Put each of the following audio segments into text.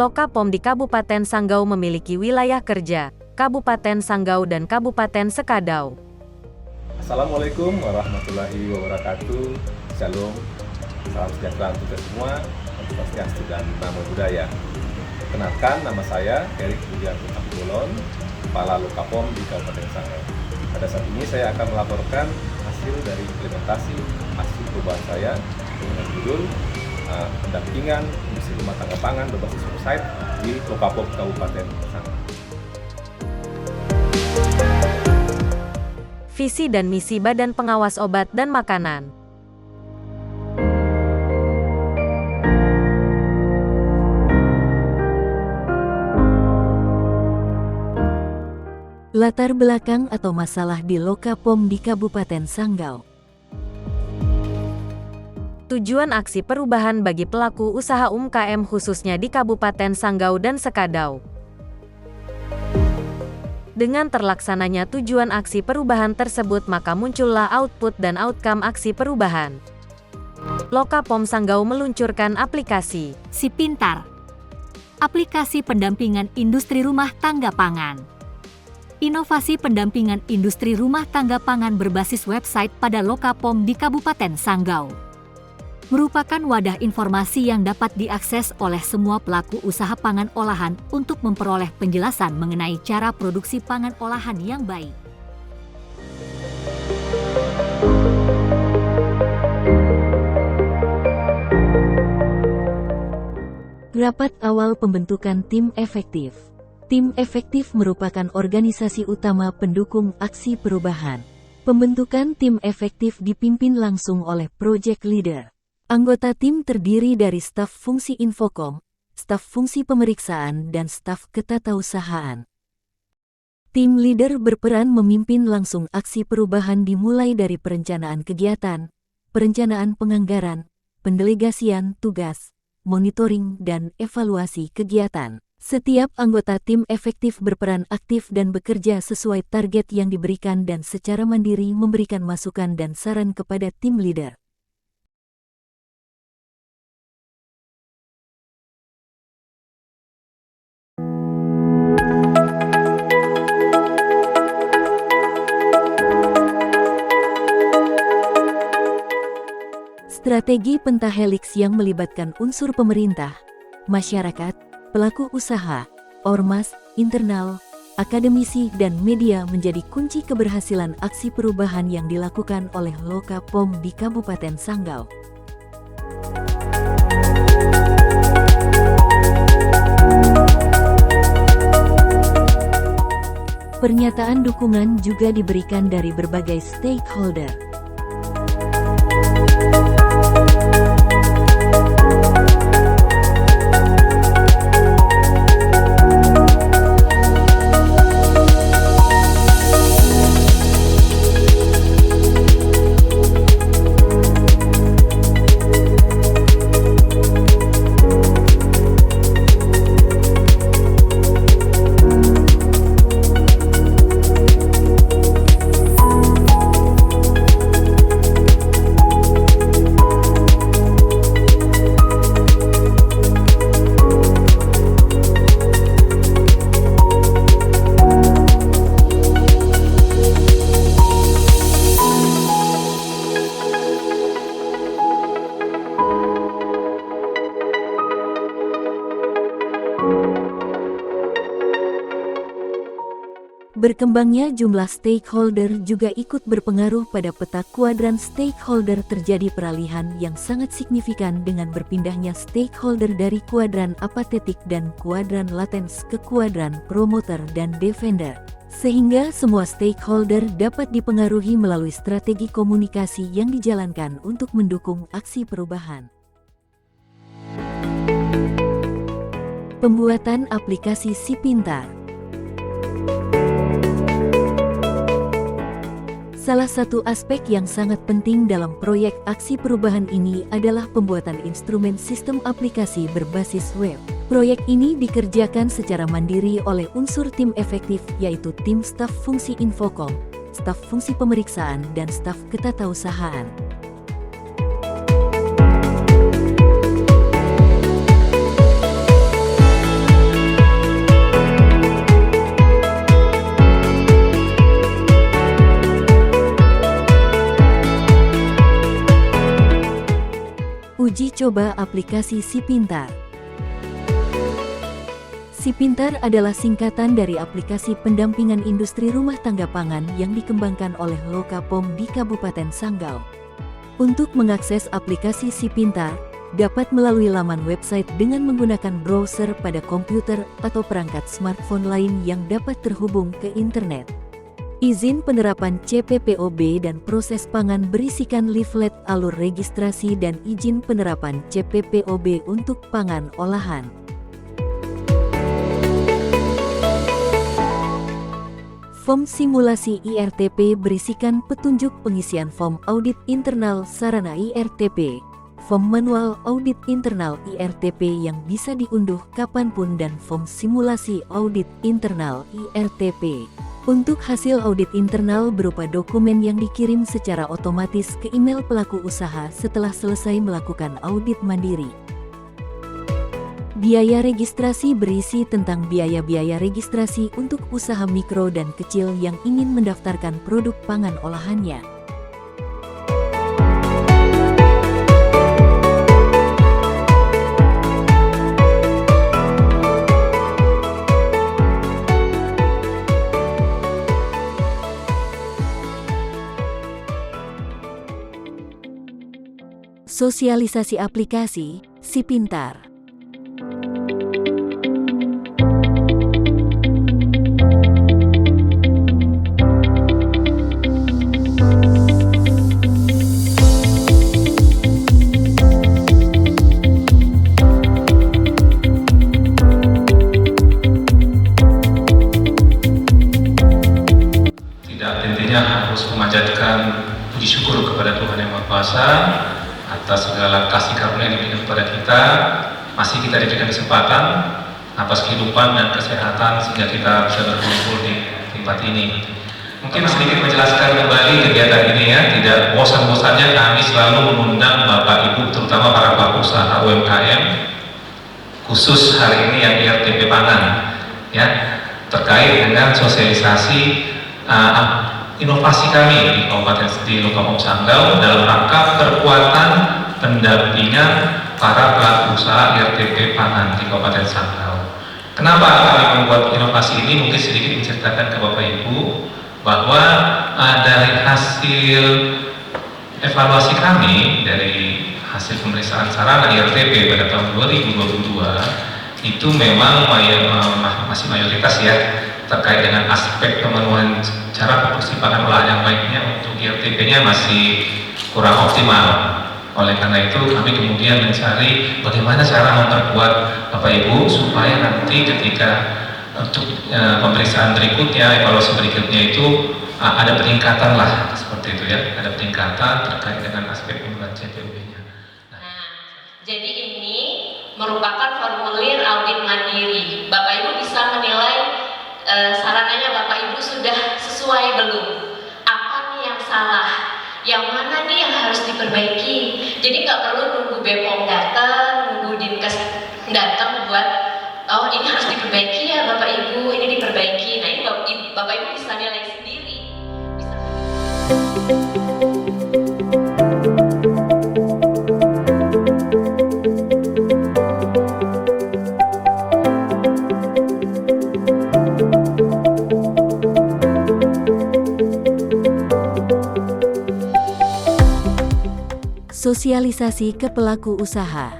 Lokapom di Kabupaten Sanggau memiliki wilayah kerja, Kabupaten Sanggau dan Kabupaten Sekadau. Assalamualaikum warahmatullahi wabarakatuh. Shalom, salam sejahtera untuk kita semua, Swastiastu dan Namo Buddhaya. Kenalkan, nama saya Erik Budiarto Abdulon, Kepala Lokapom di Kabupaten Sanggau. Pada saat ini saya akan melaporkan hasil dari implementasi aksi perubahan saya dengan judul pendampingan industri rumah tangga pangan berbasis website di Lokapom Kabupaten Sanggau. Visi dan misi Badan Pengawas Obat dan Makanan. Latar belakang atau masalah di Lokapom di Kabupaten Sanggau. Tujuan aksi perubahan bagi pelaku usaha UMKM khususnya di Kabupaten Sanggau dan Sekadau. Dengan terlaksananya tujuan aksi perubahan tersebut, maka muncullah output dan outcome aksi perubahan. Lokapom Sanggau meluncurkan aplikasi Si Pintar, aplikasi pendampingan industri rumah tangga pangan. Inovasi pendampingan industri rumah tangga pangan berbasis website pada Lokapom di Kabupaten Sanggau merupakan wadah informasi yang dapat diakses oleh semua pelaku usaha pangan olahan untuk memperoleh penjelasan mengenai cara produksi pangan olahan yang baik. Rapat awal pembentukan tim efektif. Tim efektif merupakan organisasi utama pendukung aksi perubahan. Pembentukan tim efektif dipimpin langsung oleh project leader. Anggota tim terdiri dari staf fungsi infokom, staf fungsi pemeriksaan, dan staf ketatausahaan. Tim leader berperan memimpin langsung aksi perubahan dimulai dari perencanaan kegiatan, perencanaan penganggaran, pendelegasian tugas, monitoring, dan evaluasi kegiatan. Setiap anggota tim efektif berperan aktif dan bekerja sesuai target yang diberikan dan secara mandiri memberikan masukan dan saran kepada tim leader. Strategi pentahelix yang melibatkan unsur pemerintah, masyarakat, pelaku usaha, ormas, internal, akademisi, dan media menjadi kunci keberhasilan aksi perubahan yang dilakukan oleh Lokapom di Kabupaten Sanggau. Pernyataan dukungan juga diberikan dari berbagai stakeholder. Berkembangnya jumlah stakeholder juga ikut berpengaruh pada peta kuadran stakeholder. Terjadi peralihan yang sangat signifikan dengan berpindahnya stakeholder dari kuadran apathetik dan kuadran latens ke kuadran promoter dan defender. Sehingga semua stakeholder dapat dipengaruhi melalui strategi komunikasi yang dijalankan untuk mendukung aksi perubahan. Pembuatan aplikasi Si Pintar. Salah satu aspek yang sangat penting dalam proyek aksi perubahan ini adalah pembuatan instrumen sistem aplikasi berbasis web. Proyek ini dikerjakan secara mandiri oleh unsur tim efektif, yaitu tim staf fungsi infokom, staf fungsi pemeriksaan, dan staf ketatausahaan. mencoba aplikasi Si Pintar. Si Pintar adalah singkatan dari aplikasi pendampingan industri rumah tangga pangan yang dikembangkan oleh Lokapom di Kabupaten Sanggau. Untuk mengakses aplikasi Si Pintar, dapat melalui laman website dengan menggunakan browser pada komputer atau perangkat smartphone lain yang dapat terhubung ke internet. Izin penerapan CPPOB dan proses pangan berisikan leaflet alur registrasi dan izin penerapan CPPOB untuk pangan olahan. Form simulasi IRTP berisikan petunjuk pengisian form audit internal sarana IRTP, form manual audit internal IRTP yang bisa diunduh kapanpun dan form simulasi audit internal IRTP. Untuk hasil audit internal berupa dokumen yang dikirim secara otomatis ke email pelaku usaha setelah selesai melakukan audit mandiri. Biaya registrasi berisi tentang biaya-biaya registrasi untuk usaha mikro dan kecil yang ingin mendaftarkan produk pangan olahannya. Sosialisasi aplikasi Si Pintar. Intinya harus memanjatkan puji syukur kepada Tuhan Yang Maha Kuasa atas segala kasih karunia yang diberikan kepada kita. Masih kita diberikan kesempatan atas kehidupan dan kesehatan sehingga kita bisa berkumpul di tempat ini. Mungkin sedikit menjelaskan kembali kegiatan ini ya. Tidak bosan-bosannya kami selalu mengundang Bapak Ibu, terutama para pelaku usaha UMKM, khusus hari ini yang IRTP pangan ya, terkait dengan sosialisasi inovasi kami di Kabupaten Lokapom Sanggau dalam rangka perkuatan pendampingan para pelaku usaha IRTP pangan di Kabupaten Sanggau. Kenapa kami membuat inovasi ini? Mungkin sedikit menceritakan ke Bapak Ibu bahwa dari hasil evaluasi kami dari hasil pemeriksaan sarana IRTP pada tahun 2022 itu memang masih mayoritas ya terkait dengan aspek pemenuhan cara produksi pangan olahan yang baiknya untuk IRTP-nya masih kurang optimal. Oleh karena itu kami kemudian mencari bagaimana cara memperkuat Bapak Ibu supaya nanti ketika untuk pemeriksaan berikutnya, evaluasi berikutnya itu ada peningkatan lah seperti itu ya, ada peningkatan terkait dengan aspek pemenuhan CPOB-nya. Jadi ini merupakan formulir audit mandiri. Bapak Ibu bisa menilai sarananya Bapak Ibu sudah sesuai belum? Apa nih yang salah? Yang mana nih yang harus diperbaiki? Jadi nggak perlu nunggu BPOM datang, nunggu Dinkes datang buat oh ini harus diperbaiki ya Bapak Ibu, ini diperbaiki. Nah ini Bapak Ibu bisa nilai sendiri. Sosialisasi ke pelaku usaha.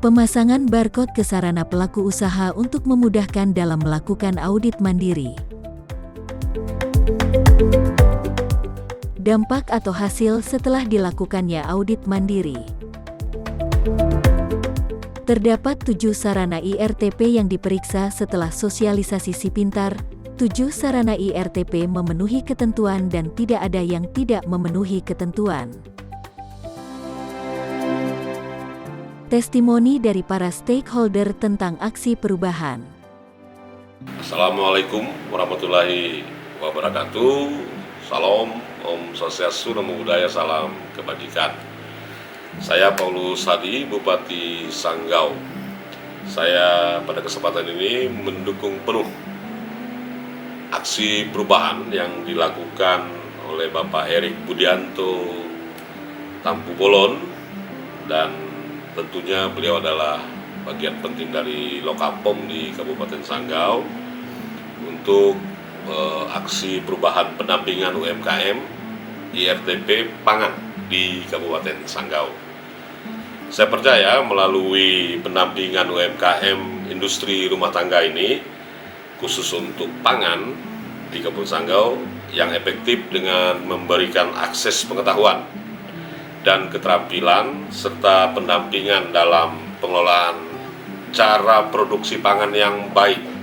Pemasangan barcode ke sarana pelaku usaha untuk memudahkan dalam melakukan audit mandiri. Dampak atau hasil setelah dilakukannya audit mandiri. Terdapat 7 sarana IRTP yang diperiksa setelah sosialisasi Si Pintar. 7 sarana IRTP memenuhi ketentuan dan tidak ada yang tidak memenuhi ketentuan. Testimoni dari para stakeholder tentang aksi perubahan. Assalamualaikum warahmatullahi wabarakatuh. Salam. Om Swastiastu, Namo Buddhaya, salam kebajikan. Saya Paulus Hadi, Bupati Sanggau. Saya pada kesempatan ini mendukung penuh aksi perubahan yang dilakukan oleh Bapak Erik Budianto Tampu Bolon, dan tentunya beliau adalah bagian penting dari Lokapom di Kabupaten Sanggau untuk aksi perubahan pendampingan UMKM IRTP pangan di Kabupaten Sanggau. Saya percaya melalui pendampingan UMKM industri rumah tangga ini, khusus untuk pangan di Kabupaten Sanggau, yang efektif dengan memberikan akses pengetahuan dan keterampilan serta pendampingan dalam pengelolaan cara produksi pangan yang baik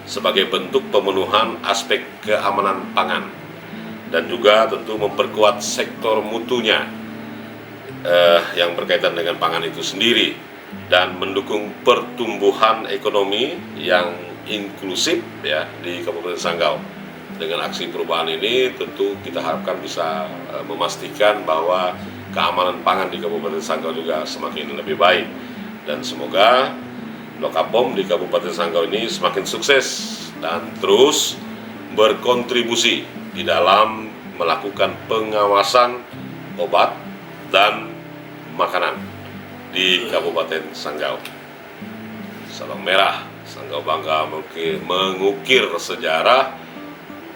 sebagai bentuk pemenuhan aspek keamanan pangan, dan juga tentu memperkuat sektor mutunya yang berkaitan dengan pangan itu sendiri, dan mendukung pertumbuhan ekonomi yang inklusif ya di Kabupaten Sanggau. Dengan aksi perubahan ini tentu kita harapkan bisa memastikan bahwa keamanan pangan di Kabupaten Sanggau juga semakin lebih baik, dan semoga Lokapom di Kabupaten Sanggau ini semakin sukses dan terus berkontribusi di dalam melakukan pengawasan obat dan makanan di Kabupaten Sanggau. Salam merah, Sanggau bangga mengukir sejarah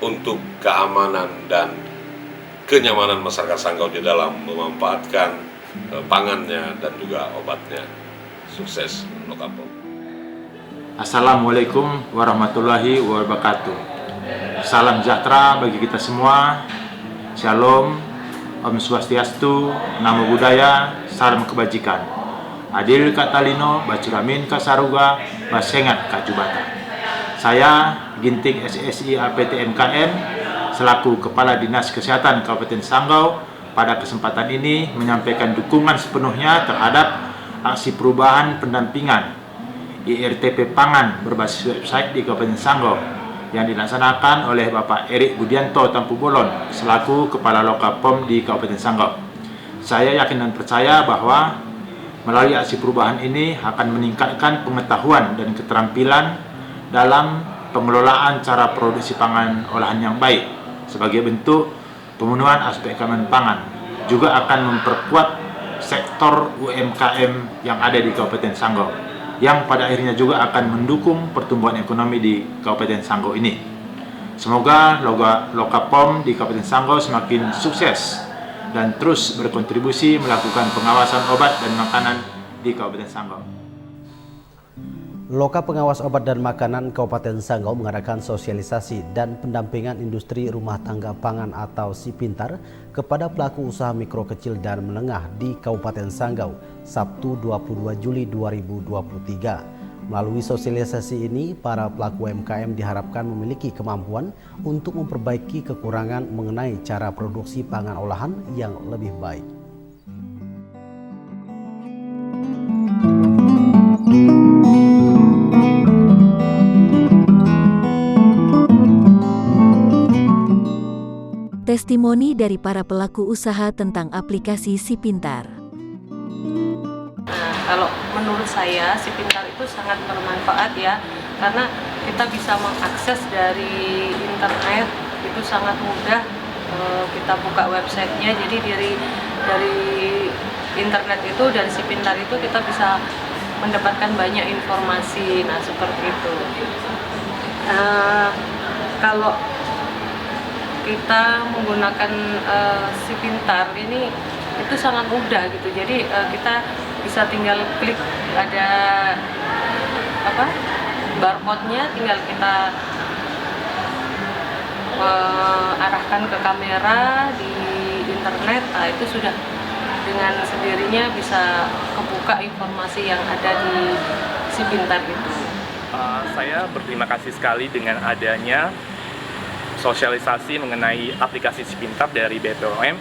untuk keamanan dan kenyamanan masyarakat Sanggau di dalam memanfaatkan pangannya dan juga obatnya. Sukses Lokapom. Assalamualaikum warahmatullahi wabarakatuh. Salam sejahtera bagi kita semua. Shalom, Om Swastiastu, Namo Buddhaya, salam kebajikan. Adil Katalino, Bacuramin Kasaruga, Basengat Kajubata. Saya Ginting SSI APTMKM selaku Kepala Dinas Kesehatan Kabupaten Sanggau pada kesempatan ini menyampaikan dukungan sepenuhnya terhadap aksi perubahan pendampingan IRTP pangan berbasis website di Kabupaten Sanggau yang dilaksanakan oleh Bapak Erik Budianto Tampu Bolon selaku Kepala Lokapom di Kabupaten Sanggau. Saya yakin dan percaya bahwa melalui aksi perubahan ini akan meningkatkan pengetahuan dan keterampilan dalam pengelolaan cara produksi pangan olahan yang baik sebagai bentuk pemenuhan aspek keamanan pangan. Juga akan memperkuat sektor UMKM yang ada di Kabupaten Sanggau, yang pada akhirnya juga akan mendukung pertumbuhan ekonomi di Kabupaten Sanggau ini. Semoga Lokapom di Kabupaten Sanggau semakin sukses dan terus berkontribusi melakukan pengawasan obat dan makanan di Kabupaten Sanggau. Loka Pengawas Obat dan Makanan Kabupaten Sanggau mengadakan sosialisasi dan pendampingan industri rumah tangga pangan atau SIPintar kepada pelaku usaha mikro kecil dan menengah di Kabupaten Sanggau Sabtu 22 Juli 2023. Melalui sosialisasi ini, para pelaku UMKM diharapkan memiliki kemampuan untuk memperbaiki kekurangan mengenai cara produksi pangan olahan yang lebih baik. Testimoni dari para pelaku usaha tentang aplikasi SIPintar. Nah, kalau menurut saya SIPintar itu sangat bermanfaat ya, karena kita bisa mengakses dari internet, itu sangat mudah. Kita buka websitenya, jadi dari internet itu, dari SIPintar itu kita bisa mendapatkan banyak informasi. Nah, seperti itu. Kalau kita menggunakan SIPintar ini itu sangat mudah gitu. Jadi kita bisa tinggal klik, ada barcode-nya, tinggal kita arahkan ke kamera di internet. Nah, itu sudah dengan sendirinya bisa kebuka informasi yang ada di SIPintar itu. Saya berterima kasih sekali dengan adanya sosialisasi mengenai aplikasi SIPintar dari BPOM.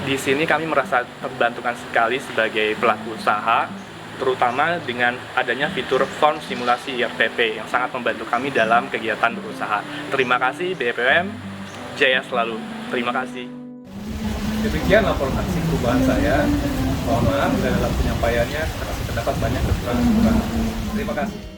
Di sini kami merasa terbantukan sekali sebagai pelaku usaha, terutama dengan adanya fitur form simulasi IRTP yang sangat membantu kami dalam kegiatan berusaha. Terima kasih BPOM, jaya selalu. Terima kasih. Demikian laporan aksi perubahan saya. Mohon maaf dalam penyampaiannya terdapat banyak kekurangan. Terima kasih.